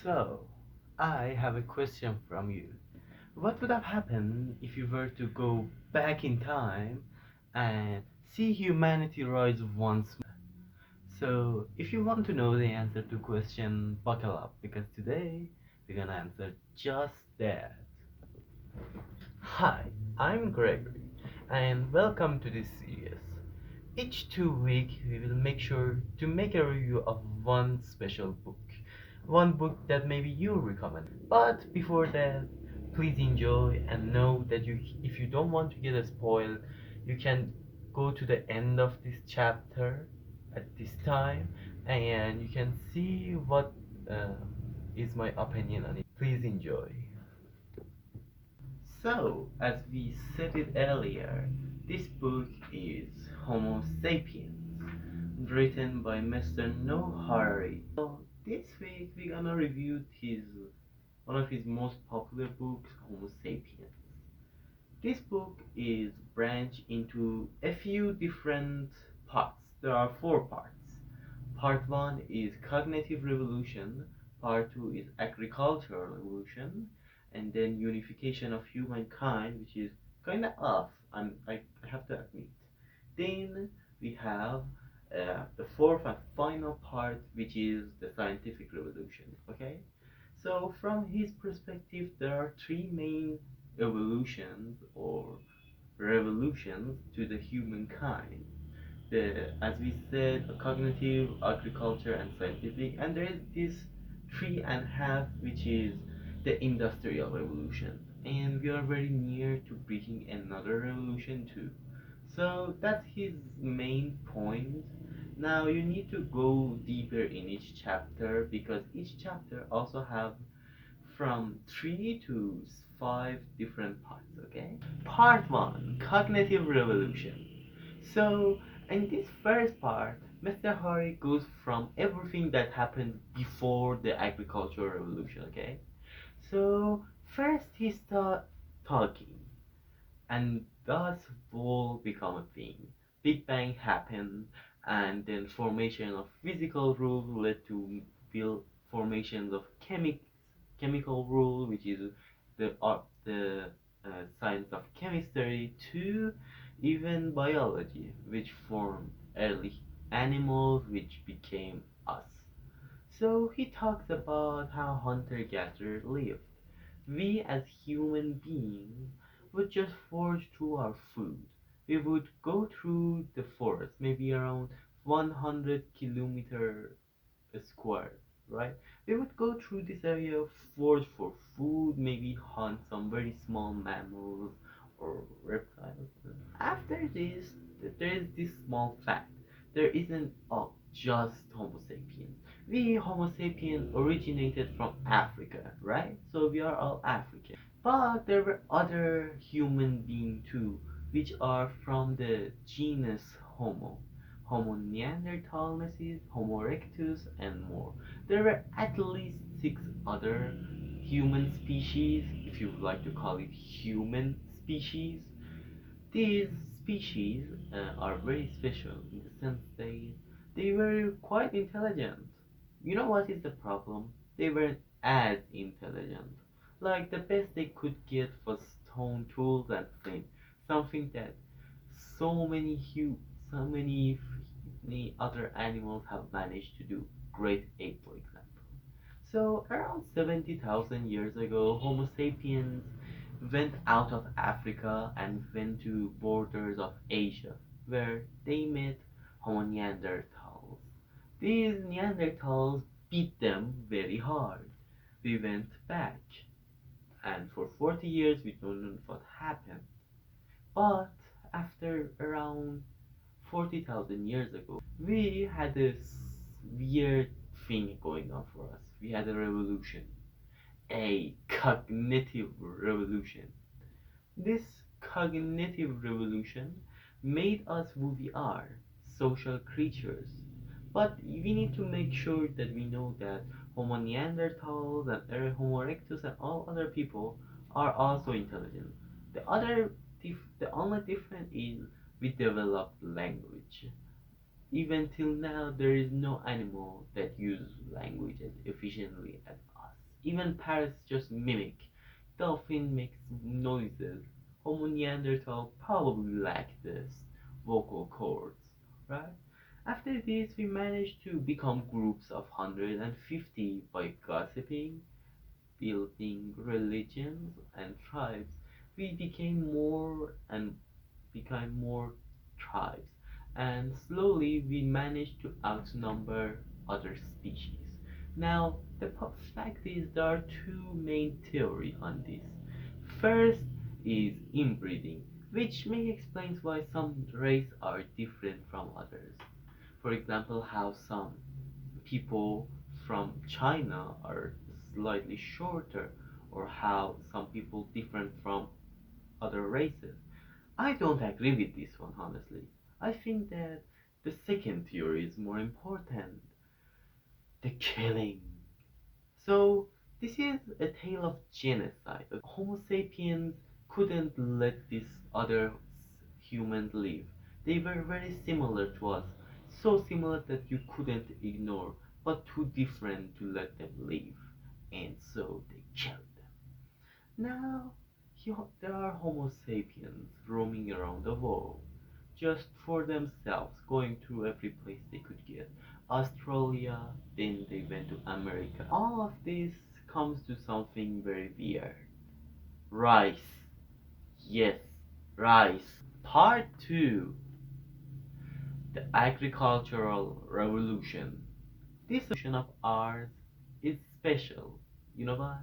So, I have a question from you. What would have happened if you were to go back in time and see humanity rise once more? So, if you want to know the answer to question, buckle up because today we're gonna answer just that. Hi, I'm Gregory, and welcome to this series. Each 2 weeks, we will make sure to make a review of one special book. One book that maybe you recommend. But before that, please enjoy and know that if you don't want to get a spoil, you can go to the end of this chapter at this time and you can see what uh, is my opinion on it. Please enjoy. So, as we said it earlier, this book is Homo Sapiens, written by Mr. Noah Harari. So, this week we're gonna review one of his most popular books, Homo Sapiens. This book is branched into a few different parts. There are four parts. Part 1 is cognitive revolution, part 2 is agricultural revolution, and then unification of humankind, which is kind of off, I have to admit. Then we have the fourth and final part, which is the scientific revolution. Okay, so from his perspective, there are three main evolutions or revolutions to the humankind. As we said, cognitive, agriculture, and scientific, and there is this three and a half, which is the industrial revolution, and we are very near to breaking another revolution too. So that's his main point. Now you need to go deeper in each chapter because each chapter also have from 3 to 5 different parts. Okay, part 1, cognitive revolution. So, in this first part, Mr. Hari goes from everything that happened before the agricultural revolution, okay? So, first he start talking, and thus will become a thing. Big Bang happened, and then formation of physical rules led to build formations of chemical rule, which is the science of chemistry, to even biology, which formed early animals, which became us. So he talks about how hunter-gatherer lived. We as human beings would just forage through our food. We would go through the forest, maybe around 100 kilometer square, right? We would go through this area, forage for food, maybe hunt some very small mammals or reptiles. After this, there is this small fact. There isn't just Homo sapiens. We Homo sapiens originated from Africa, right? So we are all African. But there were other human beings too, which are from the genus Homo. Homo neanderthalensis, Homo erectus, and more. There were at least 6 other human species, if you would like to call it human species. These species are very special in the sense they were quite intelligent. You know what is the problem? They weren't as intelligent. Like the best they could get was stone tools and flint, something that so many so many other animals have managed to do. Great ape, for example. So around 70,000 years ago, Homo sapiens went out of Africa and went to borders of Asia, where they met Homo neanderthals. These Neanderthals beat them very hard. We went back, and for 40 years we don't know what happened. But after around 40,000 years ago, we had this weird thing going on for us. We had a revolution, a cognitive revolution. This cognitive revolution made us who we are, social creatures. But we need to make sure that we know that Homo neanderthals and Homo erectus and all other people are also intelligent. The only difference is we developed language. Even till now, there is no animal that uses language as efficiently as us. Even parrots just mimic. Dolphin makes noises. Homo neanderthal probably lacked this vocal cords, right? After this, we managed to become groups of 150 by gossiping, building religions and tribes. We became more tribes, and slowly we managed to outnumber other species. Now, the fact is there are two main theories on this. First is inbreeding, which may explain why some races are different from others. For example, how some people from China are slightly shorter, or how some people different from other races. I don't agree with this one, honestly. I think that the second theory is more important, the killing. So, this is a tale of genocide. Homo sapiens couldn't let these other humans live. They were very similar to us, so similar that you couldn't ignore, but too different to let them live. And so they killed them. Now, there are Homo sapiens roaming around the world, just for themselves, going to every place they could get. Australia, then they went to America. All of this comes to something very weird. Rice. Yes, rice. Part 2, the agricultural revolution. This revolution of ours is special. You know why?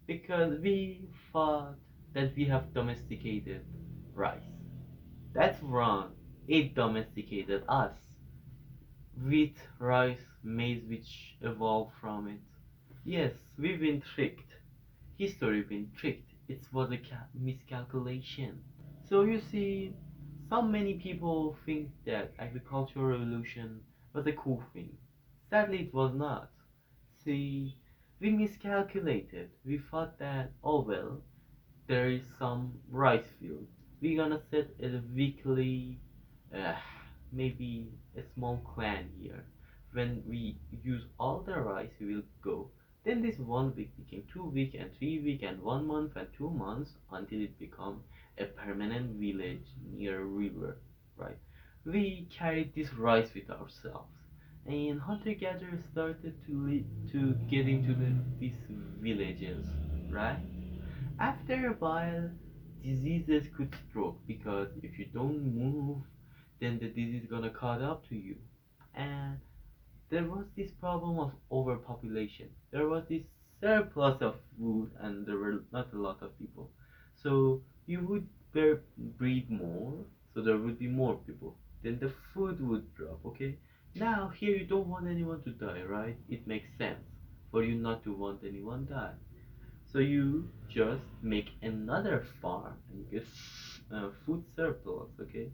Because we thought that we have domesticated rice. That's wrong. It domesticated us. Wheat, rice, maize which evolved from it. Yes, we've been tricked. History been tricked. It was a miscalculation. So you see, so many people think that agricultural revolution was a cool thing. Sadly, it was not. See, we miscalculated. We thought that, oh well, there is some rice field. We're gonna set a weekly, uh, maybe a small clan here. When we use all the rice, we will go. Then this 1 week became 2 week and 3 week and 1 month and 2 months until it become a permanent village near a river, right? We carried this rice with ourselves, and hunter-gatherers started to get into these villages, right? After a while, diseases could stroke because if you don't move, then the disease is gonna caught up to you. And there was this problem of overpopulation. There was this surplus of food, and there were not a lot of people. So you would breed more, so there would be more people. Then the food would drop. Okay. Now here you don't want anyone to die, right? It makes sense for you not to want anyone die. So you just make another farm and you get food surplus, okay?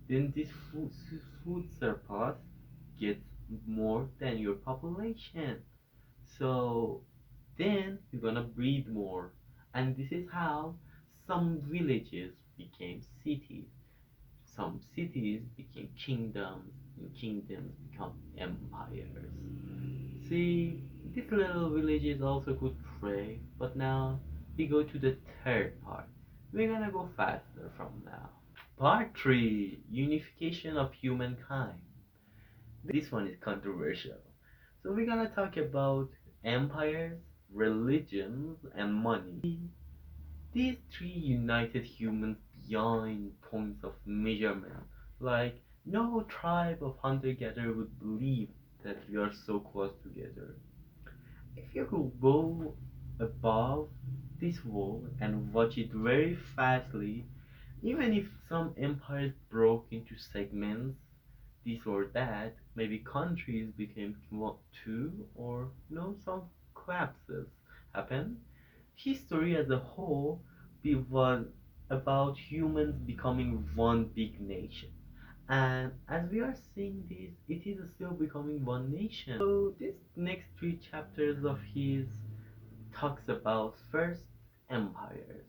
Then this food surplus gets more than your population. So then you're gonna breed more. And this is how some villages became cities. Some cities became kingdoms, and kingdoms become empires. See, these little villages also could pray, but now we go to the third part. We're gonna go faster from now. Part 3, Unification of Humankind. This one is controversial. So we're gonna talk about empires, religions, and money. These three united humans beyond points of measurement. Like, no tribe of hunter-gatherer would believe that we are so close together. If you could go above this wall and watch it very fastly, even if some empires broke into segments, this or that, maybe countries became two, or no, some collapses happen. History as a whole was about humans becoming one big nation. And as we are seeing this, it is still becoming one nation. So this next three chapters of his talks about first empires.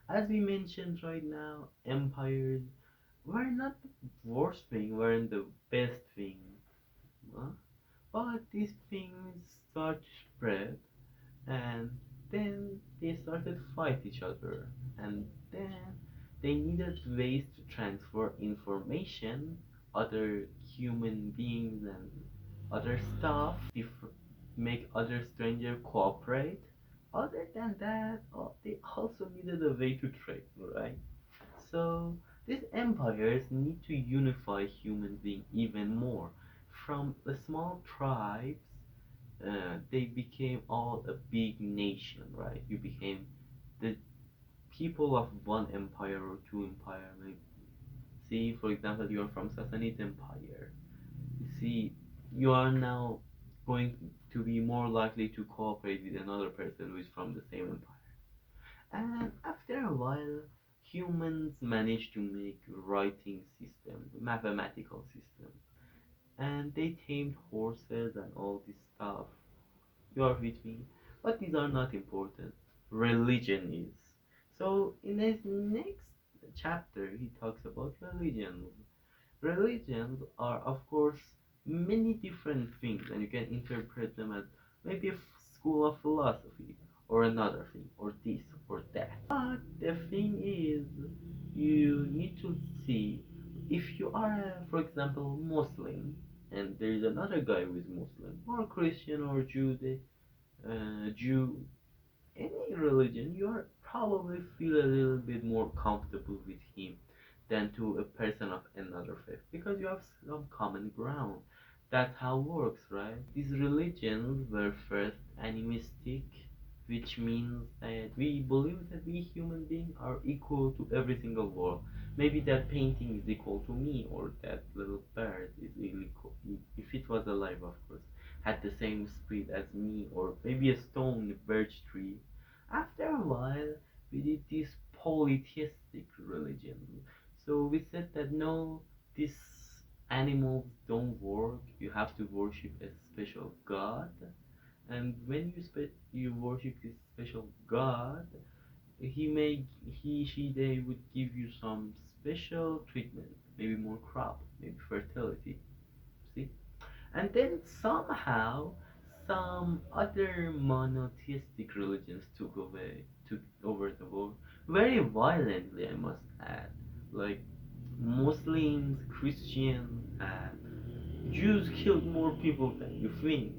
As we mentioned right now, empires were not the worst thing, weren't the best thing. Huh? But these things start to spread, And then they started to fight each other, and then they needed ways to transfer information, other human beings and other stuff, if make other stranger cooperate. Other than that, they also needed a way to trade, right? So these empires need to unify human beings even more. From the small tribes, they became all a big nation, right? You became the people of one empire or two empire. Like, see, for example, you are from Sassanid Empire. You see, you are now going to be more likely to cooperate with another person who is from the same empire. And after a while, humans managed to make writing systems, mathematical systems, and they tamed horses and all this stuff. You are with me? But these are not important. Religion is. So in this next chapter, he talks about religions. Religions are, of course, many different things, and you can interpret them as maybe a school of philosophy, or another thing, or this, or that. But the thing is, you need to see if you are, for example, Muslim, and there is another guy who is Muslim, or Christian, or Jew, any religion, you are probably feel a little bit more comfortable with him than to a person of another faith because you have some common ground. That's how it works, right? These religions were first animistic, which means that we believe that we human beings are equal to every single world. Maybe that painting is equal to me, or that little bird is equal, if it was alive, of course, had the same speed as me, or maybe a stone, a birch tree. After a while, we did this polytheistic religion. So we said that no, these animals don't work. You have to worship a special god, and when you worship this special god, they would give you some special treatment, maybe more crop, maybe fertility. See? And then somehow some other monotheistic religions took over the world very violently, I must add. Like Muslims, Christians, and Jews killed more people than you think,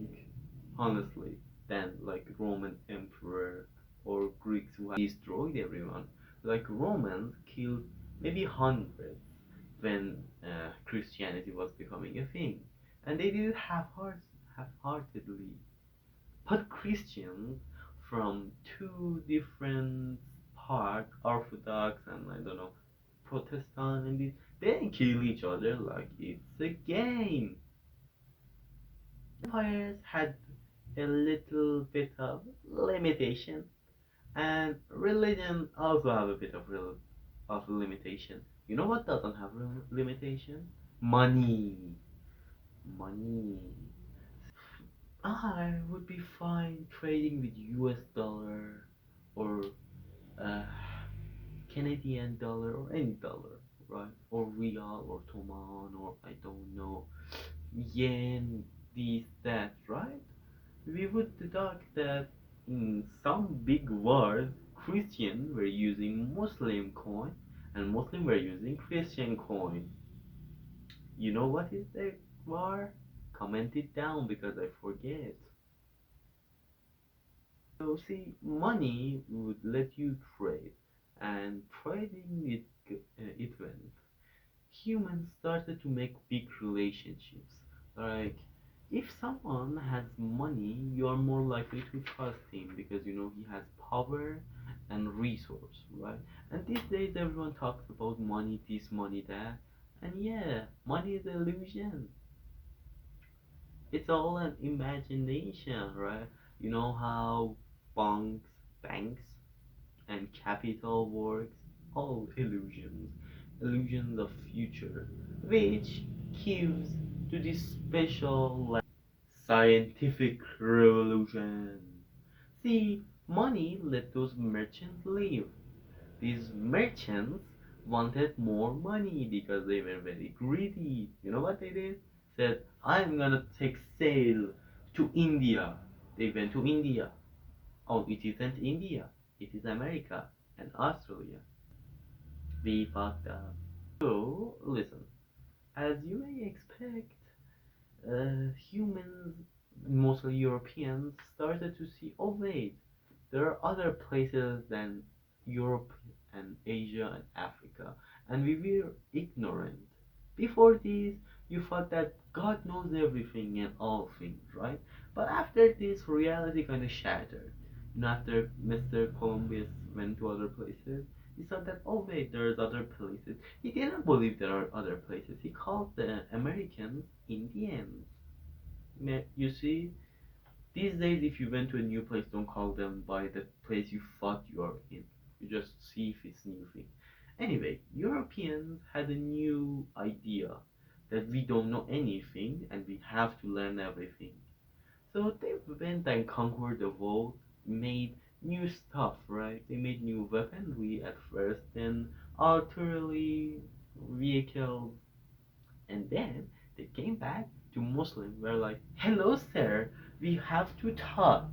honestly, than like Roman emperor or Greeks who had destroyed everyone. Like Romans killed maybe hundreds when Christianity was becoming a thing, and they did it half-heartedly. But Christians from two different parts, Orthodox and I don't know, Protestant, and they didn't kill each other like it's a game. Empires had a little bit of limitation, and religion also have a bit of limitation. You know what doesn't have limitation? Money. Money. I would be fine trading with US dollar or uh, Canadian dollar or any dollar, right? Or real or toman or I don't know, yen, this, that, right? We would deduct that in some big wars, Christians were using Muslim coin and Muslim were using Christian coin. You know what is the war? Comment it down because I forget. So see, money would let you trade, and trading it went. Humans started to make big relationships. Like, if someone has money, you are more likely to trust him because you know he has power and resource, right? And these days, everyone talks about money this, money that, and yeah, money is illusion. It's all an imagination, right? You know how banks and capital works, all illusions of future, which gives to this special scientific revolution. See, money let those merchants live. These merchants wanted more money because they were very greedy. You know what they did? Said, I'm gonna take sail to India. They went to India. Oh, it isn't India. It is America and Australia. We fucked up. So, listen. As you may expect, humans, mostly Europeans, started to see, oh wait, there are other places than Europe and Asia and Africa, and we were ignorant. Before this, you thought that God knows everything and all things, right? But after this, reality kind of shattered. After Mr. Columbus went to other places, he saw that, oh wait, there's other places. He didn't believe there are other places. He called the Americans Indians. You see, these days, if you went to a new place, don't call them by the place you thought you are in. You just see if it's new thing. Anyway, Europeans had a new idea that we don't know anything and we have to learn everything. So they went and conquered the world, made new stuff, right? They made new weaponry at first, then artillery, vehicles, and then they came back to Muslim. We're like, hello, sir, we have to talk.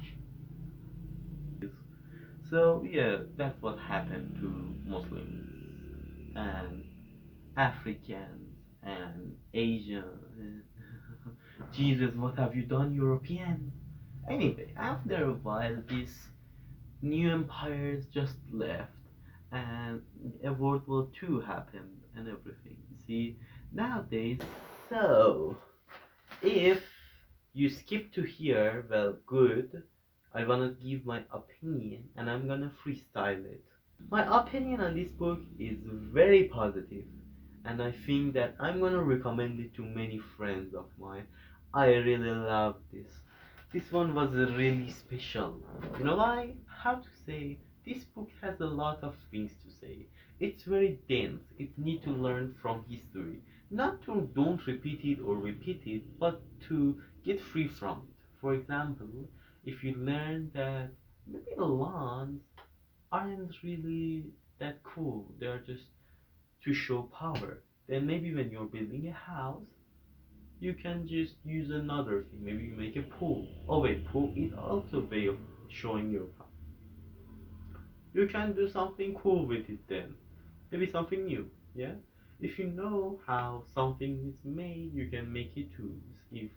So yeah, that's what happened to Muslims and Africans and Asians. Jesus, what have you done, Europeans? Anyway, after a while, these new empires just left, and a World War II happened and everything. See, nowadays, so if you skip to here, well, good. I wanna give my opinion and I'm gonna freestyle it. My opinion on this book is very positive, and I think that I'm gonna recommend it to many friends of mine. I really love this. This one was really special. You know why? How to say? This book has a lot of things to say. It's very dense. It need to learn from history. Not to don't repeat it or repeat it, but to get free from it. For example, if you learn that maybe lawns aren't really that cool. They are just to show power. Then maybe when you're building a house, you can just use another thing. Maybe you make a pool. Oh wait, pool is also a way of showing your power. You can do something cool with it then. Maybe something new. Yeah. If you know how something is made, you can make it too. If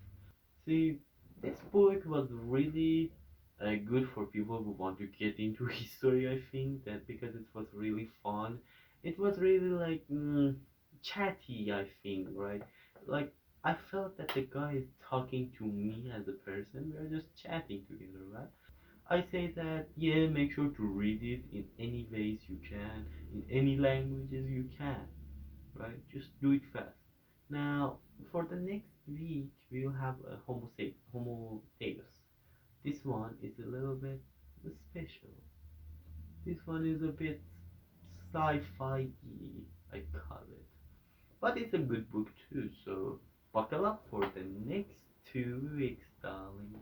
See, this book was really good for people who want to get into history. I think that because it was really fun, it was really like chatty. I think, right? Like I felt that the guy is talking to me as a person. We are just chatting together, right? I say that yeah, make sure to read it in any ways you can, in any languages you can, right? Just do it fast. Now, for the next week, we'll have a Homo Deus. This one is a little bit special. This one is a bit sci-fi, I call it. But it's a good book too, so buckle up for the next 2 weeks, darling.